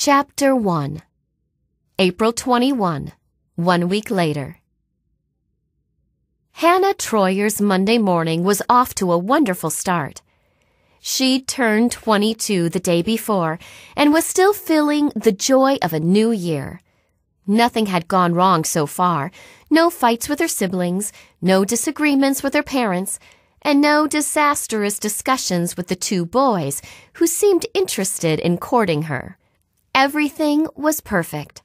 Chapter 1. April 21, 1 week later. Hannah Troyer's Monday morning was off to a wonderful start. She'd turned 22 the day before and was still feeling the joy of a new year. Nothing had gone wrong so far. No fights with her siblings, no disagreements with her parents, and no disastrous discussions with the two boys who seemed interested in courting her. Everything was perfect.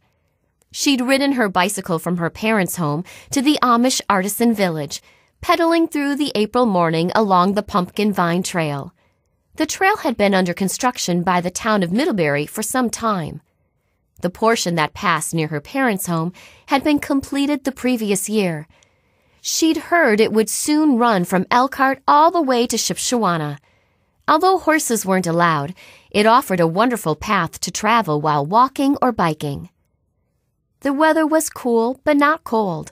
She'd ridden her bicycle from her parents' home to the Amish Artisan village, pedaling through the April morning along the pumpkin vine trail. The trail had been under construction by the town of Middlebury for some time. The portion that passed near her parents' home had been completed the previous year. She'd heard it would soon run from Elkhart all the way to Shipshewana. Although horses weren't allowed, it offered a wonderful path to travel while walking or biking. The weather was cool but not cold.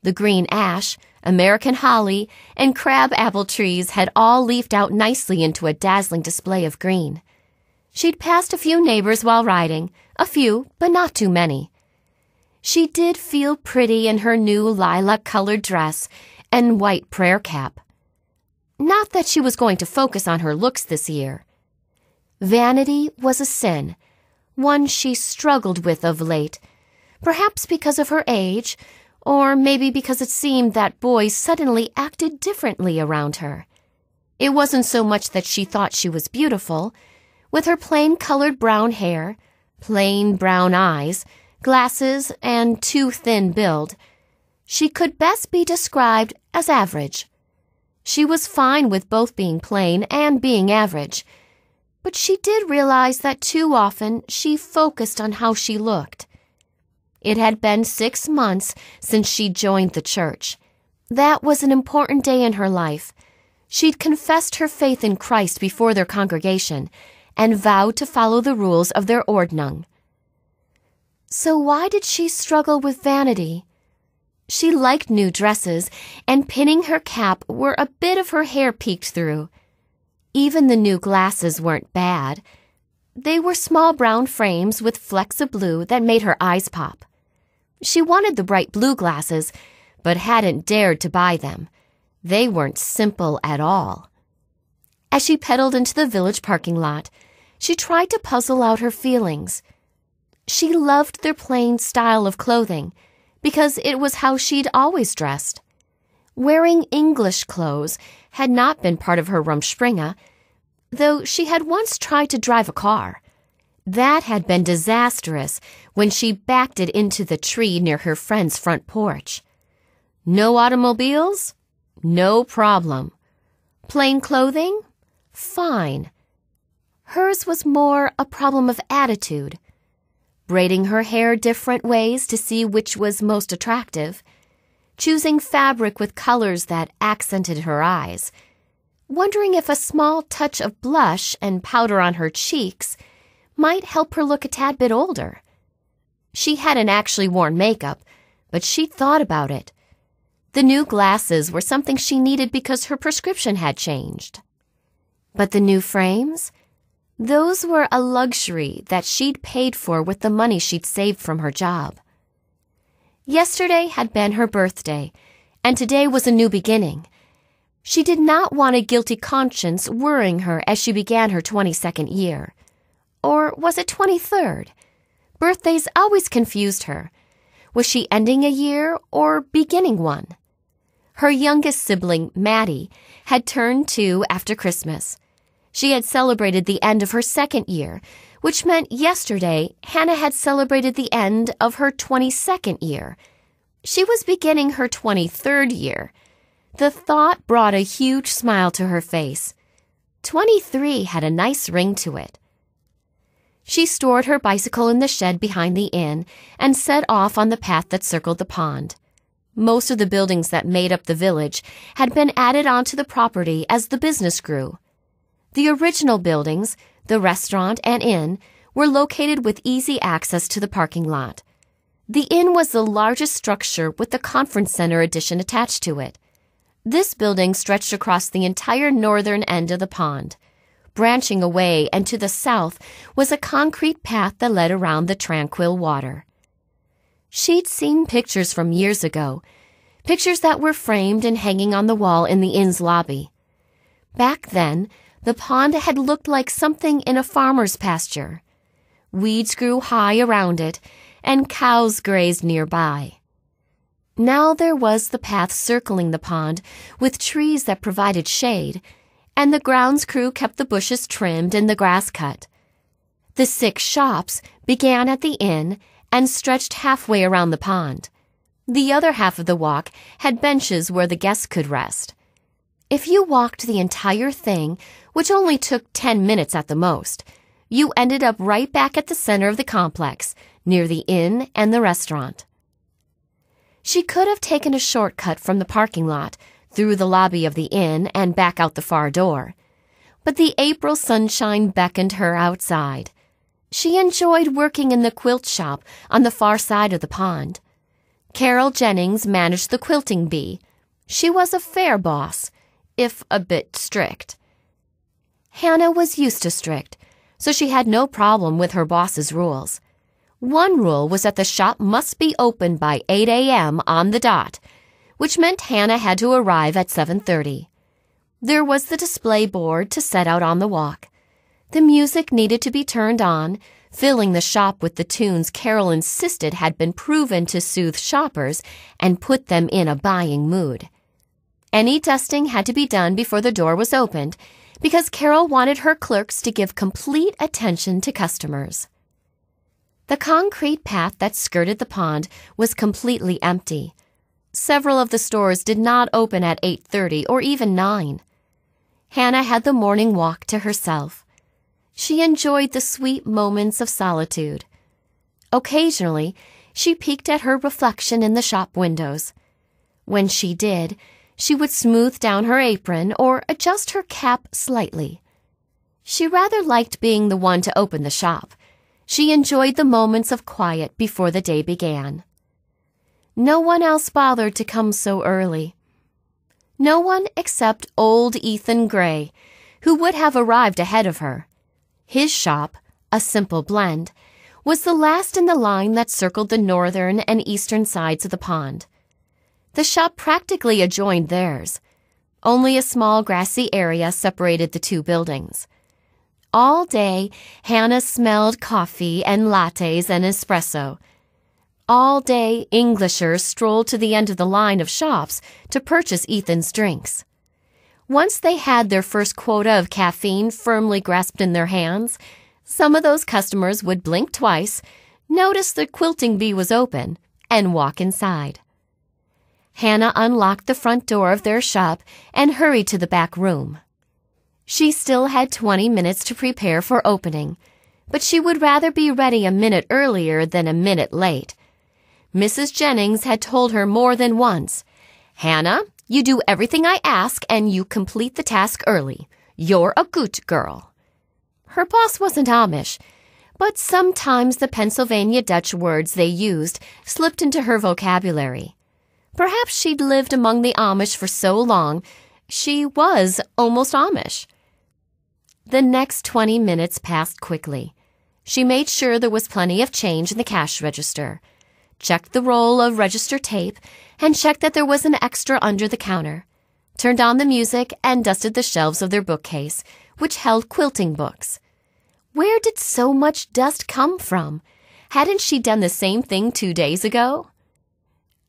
The green ash, American holly, and crab apple trees had all leafed out nicely into a dazzling display of green. She'd passed a few neighbors while riding, a few, but not too many. She did feel pretty in her new lilac-colored dress and white prayer cap. Not that she was going to focus on her looks this year. Vanity was a sin, one she struggled with of late, perhaps because of her age, or maybe because it seemed that boys suddenly acted differently around her. It wasn't so much that she thought she was beautiful. With her plain-colored brown hair, plain brown eyes, glasses, and too thin build, she could best be described as average. She was fine with both being plain and being average, but she did realize that too often she focused on how she looked. It had been 6 months since she joined the church. That was an important day in her life. She'd confessed her faith in Christ before their congregation and vowed to follow the rules of their ordnung. So why did she struggle with vanity? She liked new dresses, and pinning her cap where a bit of her hair peeked through. Even the new glasses weren't bad. They were small brown frames with flecks of blue that made her eyes pop. She wanted the bright blue glasses, but hadn't dared to buy them. They weren't simple at all. As she pedaled into the village parking lot, she tried to puzzle out her feelings. She loved their plain style of clothing, because it was how she'd always dressed. Wearing English clothes had not been part of her Rumspringa, though she had once tried to drive a car. That had been disastrous when she backed it into the tree near her friend's front porch. No automobiles? No problem. Plain clothing? Fine. Hers was more a problem of attitude. Braiding her hair different ways to see which was most attractive, choosing fabric with colors that accented her eyes, wondering if a small touch of blush and powder on her cheeks might help her look a tad bit older. She hadn't actually worn makeup, but she'd thought about it. The new glasses were something she needed because her prescription had changed. But the new frames? Those were a luxury that she'd paid for with the money she'd saved from her job. Yesterday had been her birthday, and today was a new beginning. She did not want a guilty conscience worrying her as she began her 22nd year. Or was it 23rd? Birthdays always confused her. Was she ending a year or beginning one? Her youngest sibling, Maddie, had turned 2 after Christmas. She had celebrated the end of her 2nd year, which meant yesterday Hannah had celebrated the end of her 22nd year. She was beginning her 23rd year. The thought brought a huge smile to her face. 23 had a nice ring to it. She stored her bicycle in the shed behind the inn and set off on the path that circled the pond. Most of the buildings that made up the village had been added onto the property as the business grew. The original buildings, the restaurant and inn, were located with easy access to the parking lot. The inn was the largest structure with the conference center addition attached to it. This building stretched across the entire northern end of the pond. branching away, and to the south was a concrete path that led around the tranquil water. She'd seen pictures from years ago, pictures that were framed and hanging on the wall in the inn's lobby. Back then, the pond had looked like something in a farmer's pasture. Weeds grew high around it, and cows grazed nearby. Now there was the path circling the pond, with trees that provided shade, and the grounds crew kept the bushes trimmed and the grass cut. The 6 shops began at the inn and stretched halfway around the pond. The other half of the walk had benches where the guests could rest. If you walked the entire thing, which only took 10 minutes at the most, you ended up right back at the center of the complex, near the inn and the restaurant. She could have taken a shortcut from the parking lot, through the lobby of the inn and back out the far door. But the April sunshine beckoned her outside. She enjoyed working in the quilt shop on the far side of the pond. Carol Jennings managed the quilting bee. She was a fair boss, if a bit strict. Hannah was used to strict, so she had no problem with her boss's rules. One rule was that the shop must be open by 8 a.m. on the dot, which meant Hannah had to arrive at 7:30. There was the display board to set out on the walk. The music needed to be turned on, filling the shop with the tunes Carol insisted had been proven to soothe shoppers and put them in a buying mood. Any dusting had to be done before the door was opened, because Carol wanted her clerks to give complete attention to customers. The concrete path that skirted the pond was completely empty. Several of the stores did not open at 8:30 or even 9. Hannah had the morning walk to herself. She enjoyed the sweet moments of solitude. Occasionally, she peeked at her reflection in the shop windows. When she did, she would smooth down her apron or adjust her cap slightly. She rather liked being the one to open the shop. She enjoyed the moments of quiet before the day began. No one else bothered to come so early. No one except old Ethan Gray, who would have arrived ahead of her. His shop, a simple blend, was the last in the line that circled the northern and eastern sides of the pond. The shop practically adjoined theirs. Only a small grassy area separated the two buildings. All day, Hannah smelled coffee and lattes and espresso. All day, Englishers strolled to the end of the line of shops to purchase Ethan's drinks. Once they had their first quota of caffeine firmly grasped in their hands, some of those customers would blink twice, notice the quilting bee was open, and walk inside. Hannah unlocked the front door of their shop and hurried to the back room. She still had 20 minutes to prepare for opening, but she would rather be ready a minute earlier than a minute late. Mrs. Jennings had told her more than once, "Hannah, you do everything I ask and you complete the task early. You're a good girl." Her boss wasn't Amish, but sometimes the Pennsylvania Dutch words they used slipped into her vocabulary. Perhaps she'd lived among the Amish for so long, she was almost Amish. The next 20 minutes passed quickly. She made sure there was plenty of change in the cash register, checked the roll of register tape, and checked that there was an extra under the counter, turned on the music, and dusted the shelves of their bookcase, which held quilting books. Where did so much dust come from? Hadn't she done the same thing 2 days ago?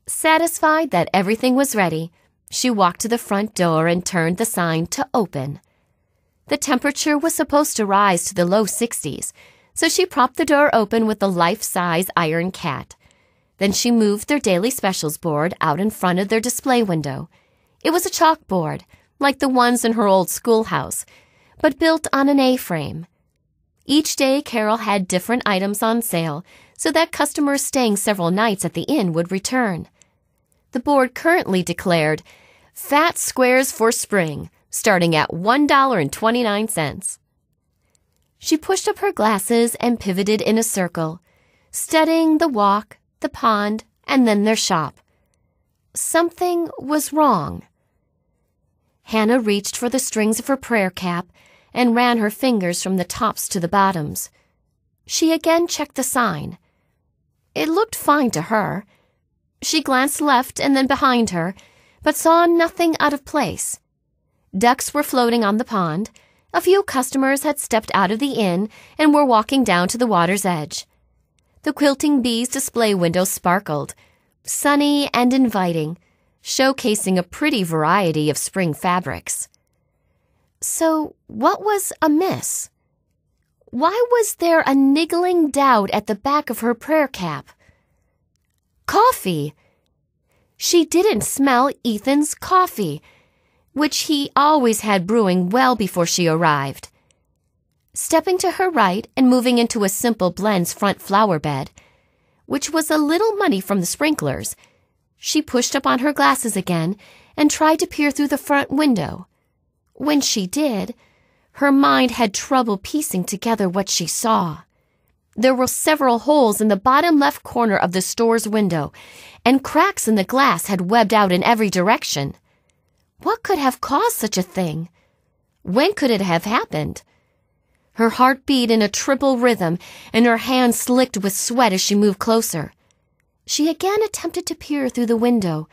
Satisfied that everything was ready, she walked to the front door and turned the sign to open. The temperature was supposed to rise to the low 60s, so she propped the door open with the life-size iron cat. Then she moved their daily specials board out in front of their display window. It was a chalkboard, like the ones in her old schoolhouse, but built on an A-frame. Each day Carol had different items on sale so that customers staying several nights at the inn would return. The board currently declared, "Fat squares for spring, starting at $1.29. She pushed up her glasses and pivoted in a circle, studying the walk, the pond, and then their shop. Something was wrong. Hannah reached for the strings of her prayer cap and ran her fingers from the tops to the bottoms. She again checked the sign. It looked fine to her. She glanced left and then behind her, but saw nothing out of place. Ducks were floating on the pond. A few customers had stepped out of the inn and were walking down to the water's edge. The quilting bees' display window sparkled, sunny and inviting, showcasing a pretty variety of spring fabrics. So, what was amiss? Why was there a niggling doubt at the back of her prayer cap? Coffee! She didn't smell Ethan's coffee, which he always had brewing well before she arrived. Stepping to her right and moving into a Simple Blend's front flower bed, which was a little muddy from the sprinklers, she pushed up on her glasses again and tried to peer through the front window. When she did, her mind had trouble piecing together what she saw. There were several holes in the bottom left corner of the store's window, and cracks in the glass had webbed out in every direction. What could have caused such a thing? When could it have happened? Her heart beat in a triple rhythm, and her hands slicked with sweat as she moved closer. She again attempted to peer through the window,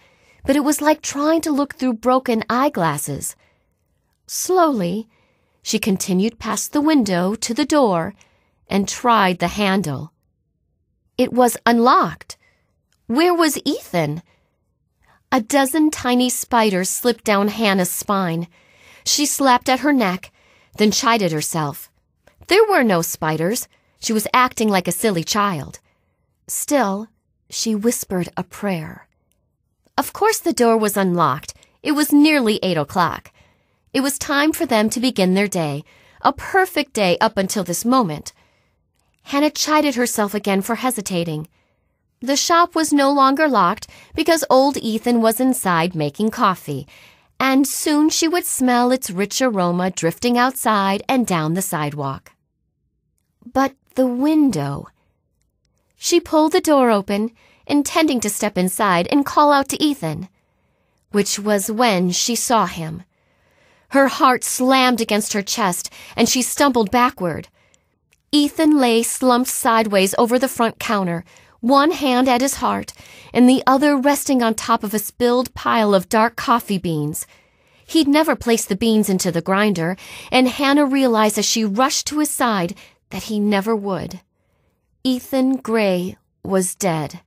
but it was like trying to look through broken eyeglasses. Slowly, she continued past the window to the door and tried the handle. It was unlocked. Where was Ethan? A dozen tiny spiders slipped down Hannah's spine. She slapped at her neck, then chided herself. There were no spiders. She was acting like a silly child. Still, she whispered a prayer. Of course the door was unlocked. It was nearly 8 o'clock. It was time for them to begin their day, a perfect day up until this moment. Hannah chided herself again for hesitating. The shop was no longer locked because old Ethan was inside making coffee, and soon she would smell its rich aroma drifting outside and down the sidewalk. But the window. She pulled the door open, intending to step inside and call out to Ethan, which was when she saw him. Her heart slammed against her chest, and she stumbled backward. Ethan lay slumped sideways over the front counter, one hand at his heart, and the other resting on top of a spilled pile of dark coffee beans. He'd never placed the beans into the grinder, and Hannah realized as she rushed to his side that he never would. Ethan Gray was dead.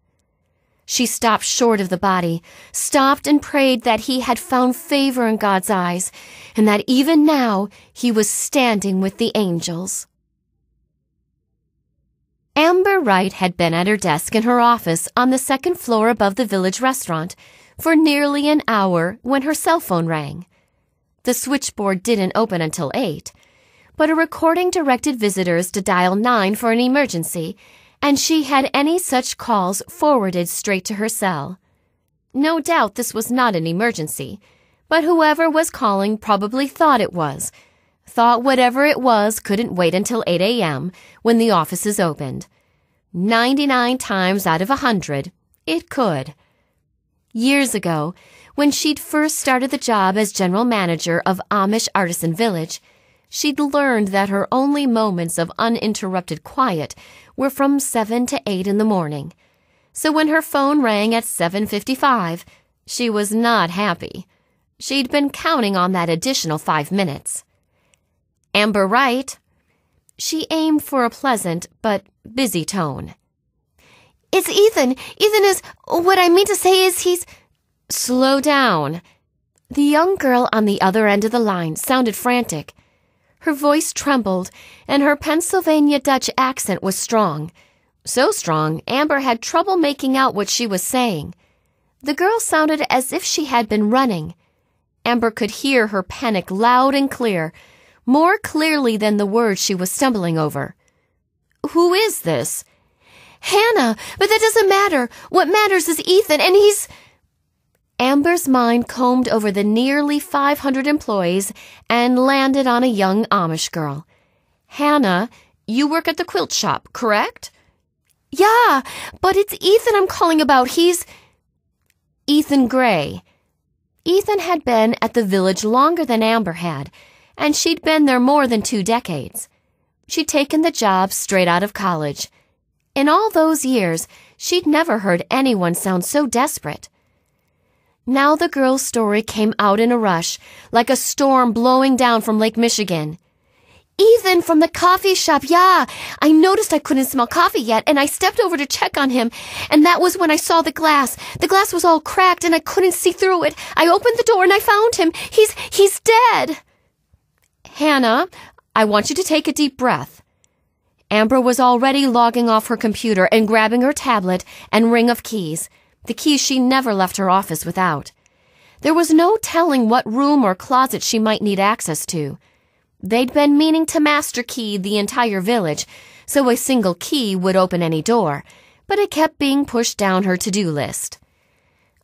She stopped short of the body, stopped and prayed that he had found favor in God's eyes, and that even now he was standing with the angels. Amber Wright had been at her desk in her office on the second floor above the village restaurant for nearly an hour when her cell phone rang. The switchboard didn't open until 8, but a recording directed visitors to dial 9 for an emergency, and she had any such calls forwarded straight to her cell. No doubt this was not an emergency, but whoever was calling probably thought it was, thought whatever it was couldn't wait until 8 a.m. when the offices opened. 99 times out of 100, it could. Years ago, when she'd first started the job as general manager of Amish Artisan Village, she'd learned that her only moments of uninterrupted quiet were from 7 to 8 in the morning. So when her phone rang at 7:55, she was not happy. She'd been counting on that additional 5 minutes. Amber Wright. She aimed for a pleasant but busy tone. It's Ethan. Ethan is, what I mean to say is he's... Slow down. The young girl on the other end of the line sounded frantic. Her voice trembled, and her Pennsylvania Dutch accent was strong. So strong, Amber had trouble making out what she was saying. The girl sounded as if she had been running. Amber could hear her panic loud and clear, more clearly than the words she was stumbling over. Who is this? Hannah, but that doesn't matter. What matters is Ethan, and he's... Amber's mind combed over the nearly 500 employees and landed on a young Amish girl. Hannah, you work at the quilt shop, correct? Yeah, but it's Ethan I'm calling about. He's... Ethan Gray. Ethan had been at the village longer than Amber had, and she'd been there more than 2 decades. She'd taken the job straight out of college. In all those years, she'd never heard anyone sound so desperate. Now the girl's story came out in a rush, like a storm blowing down from Lake Michigan. "Ethan from the coffee shop, yeah. I noticed I couldn't smell coffee yet, and I stepped over to check on him, and that was when I saw the glass. The glass was all cracked, and I couldn't see through it. I opened the door, and I found him. He's dead." "Hannah, I want you to take a deep breath." Amber was already logging off her computer and grabbing her tablet and ring of keys, the keys she never left her office without. There was no telling what room or closet she might need access to. They'd been meaning to master key the entire village, so a single key would open any door, but it kept being pushed down her to-do list.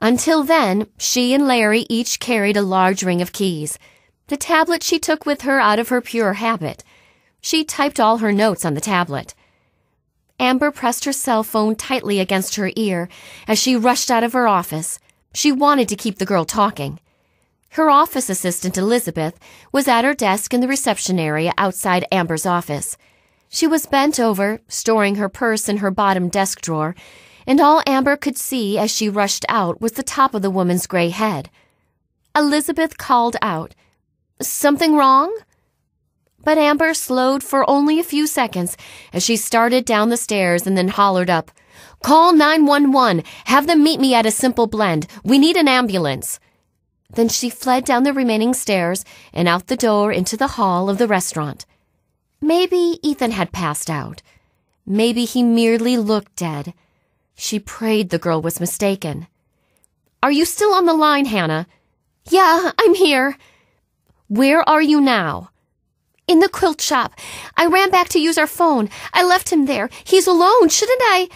Until then, she and Larry each carried a large ring of keys. The tablet she took with her out of her pure habit. She typed all her notes on the tablet. Amber pressed her cell phone tightly against her ear as she rushed out of her office. She wanted to keep the girl talking. Her office assistant, Elizabeth, was at her desk in the reception area outside Amber's office. She was bent over, storing her purse in her bottom desk drawer, and all Amber could see as she rushed out was the top of the woman's gray head. Elizabeth called out, "Something wrong?" But Amber slowed for only a few seconds as she started down the stairs and then hollered up, "Call 911. Have them meet me at a Simple Blend. We need an ambulance." Then she fled down the remaining stairs and out the door into the hall of the restaurant. Maybe Ethan had passed out. Maybe he merely looked dead. She prayed the girl was mistaken. "Are you still on the line, Hannah?" "Yeah, I'm here." "Where are you now?" "In the quilt shop. I ran back to use our phone. I left him there. He's alone. Shouldn't I?"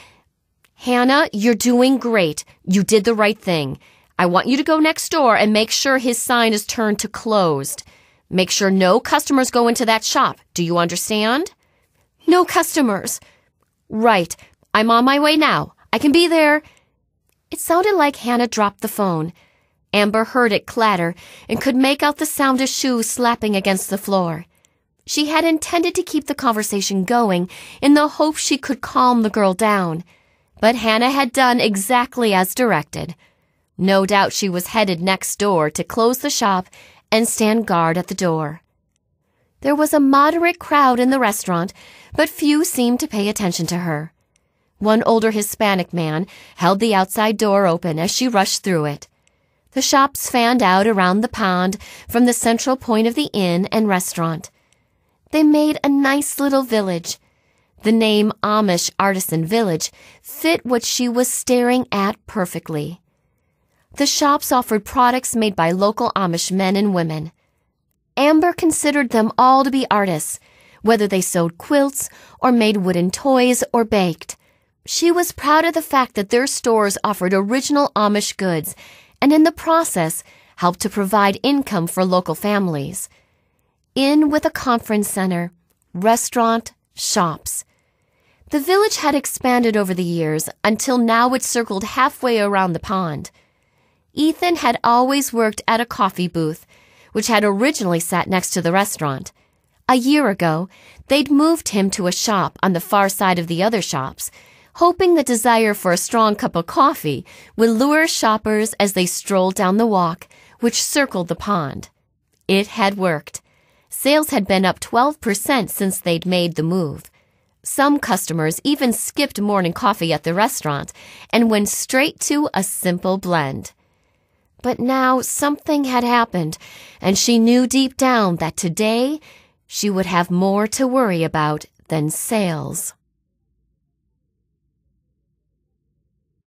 "Hannah, you're doing great. You did the right thing. I want you to go next door and make sure his sign is turned to closed. Make sure no customers go into that shop. Do you understand?" "No customers." "Right. I'm on my way now. I can be there." It sounded like Hannah dropped the phone. Amber heard it clatter and could make out the sound of shoes slapping against the floor. She had intended to keep the conversation going in the hope she could calm the girl down, but Hannah had done exactly as directed. No doubt she was headed next door to close the shop and stand guard at the door. There was a moderate crowd in the restaurant, but few seemed to pay attention to her. One older Hispanic man held the outside door open as she rushed through it. The shops fanned out around the pond from the central point of the inn and restaurant. They made a nice little village. The name Amish Artisan Village fit what she was staring at perfectly. The shops offered products made by local Amish men and women. Amber considered them all to be artists, whether they sewed quilts or made wooden toys or baked. She was proud of the fact that their stores offered original Amish goods and in the process helped to provide income for local families. In with a conference center, restaurant, shops. The village had expanded over the years until now it circled halfway around the pond. Ethan had always worked at a coffee booth, which had originally sat next to the restaurant. A year ago, they'd moved him to a shop on the far side of the other shops, hoping the desire for a strong cup of coffee would lure shoppers as they strolled down the walk, which circled the pond. It had worked. Sales had been up 12% since they'd made the move. Some customers even skipped morning coffee at the restaurant and went straight to a Simple Blend. But now something had happened, and she knew deep down that today she would have more to worry about than sales.